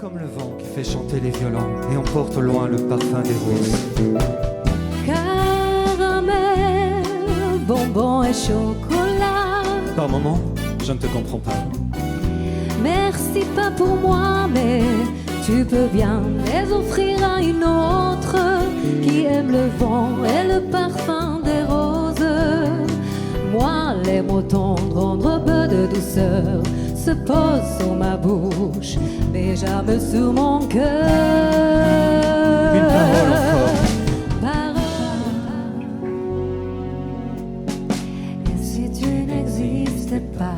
comme le vent qui fait chanter les violons et emporte au loin le parfum des roses. Caramel, bonbons et chocolat. Par moments, je ne te comprends pas. Merci pas pour moi, mais tu peux bien les offrir à une autre qui aime le vent et le parfum des roses. Moi, les mots tendres, ombre de douceur se posent sur ma bouche, mais jamais sur mon cœur. Une parole encore. Et si tu n'existais pas,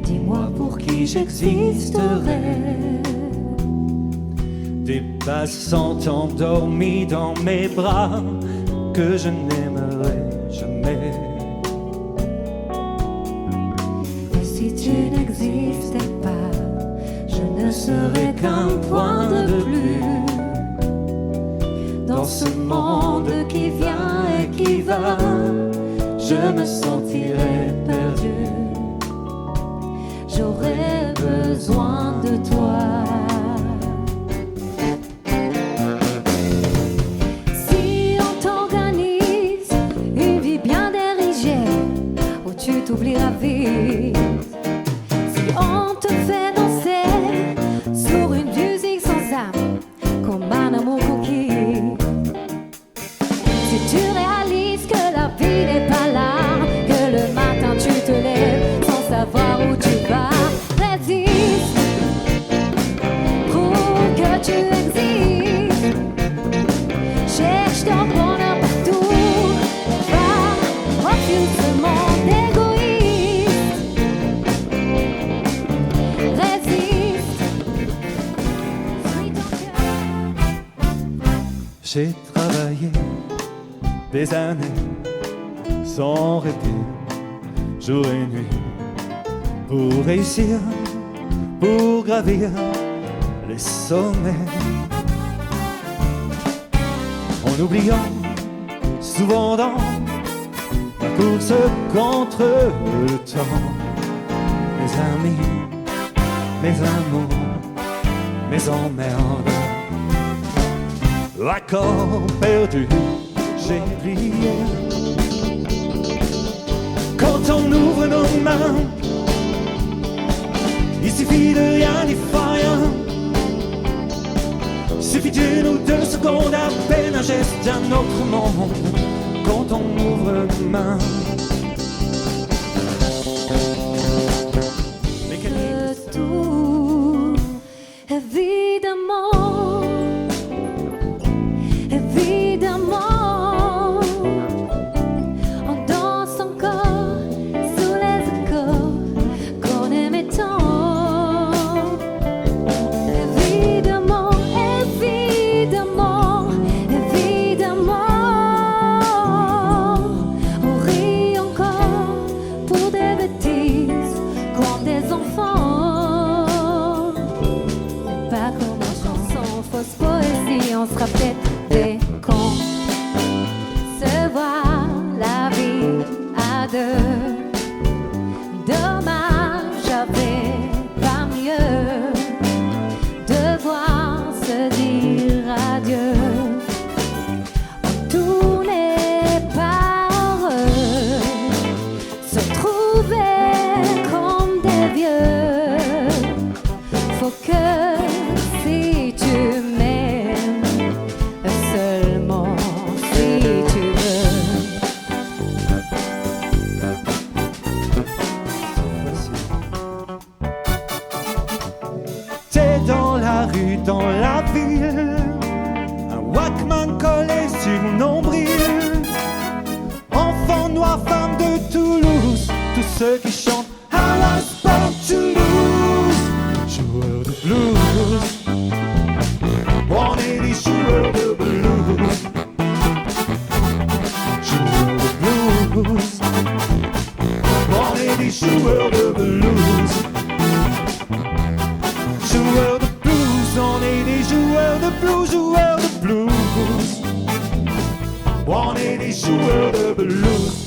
dis-moi pour qui j'existerais. Des passants endormis dans mes bras que je n'aimerais jamais. Et si tu n'existais pas, je ne serais qu'un point de plus dans ce monde qui vient et qui va. Je me sentirais perdu. J'aurais besoin de toi. Si on t'organise une vie bien dirigée où tu t'oublieras vite, si on te fait danser sur une musique sans âme comme un amour conquis, si tu réalises que la vie n'est pas là, que le matin tu te lèves sans savoir où tu vas, résiste, prouve que tu existes, cherche ton bonheur partout, va, refuse ce monde égoïste, résiste, suis ton cœur. J'ai travaillé des années sans répit, jour et nuit, pour réussir, pour gravir les sommets, en oubliant souvent dans la course contre le temps mes amis, mes amours, mes emmerdes. Accord perdu, j'ai plié. Quand on ouvre nos mains, il suffit de rien, il faut rien. Suffit d'une ou deux secondes, à peine un geste d'un autre monde. Quand on ouvre nos mains. Mais De tout, évidemment, évidemment, on danse encore sous les accords qu'on aimait tant. Évidemment, évidemment, évidemment, on rit encore pour des bêtises comme des enfants. Mais pas comme en chanson, fausse poésie, on sera peut-être des cons. Se voir la vie à deux, dommage, j'avais pas mieux. Devoir se dire adieu. Tout n'est pas heureux, se trouver comme des vieux. Faut que si tu m'aimes, seulement si tu veux. t'es dans la rue, dans la ville, un Walkman collé sur le nombril. Enfants noirs, femmes de Toulouse, tous ceux qui chantent I was born to lose. Joueurs de blues, on est des joueurs de blues. Joueurs de blues, on est des joueurs de blues. Joueurs de blues, on est des joueurs de blues, joueurs de blues. On est des joueurs de blues.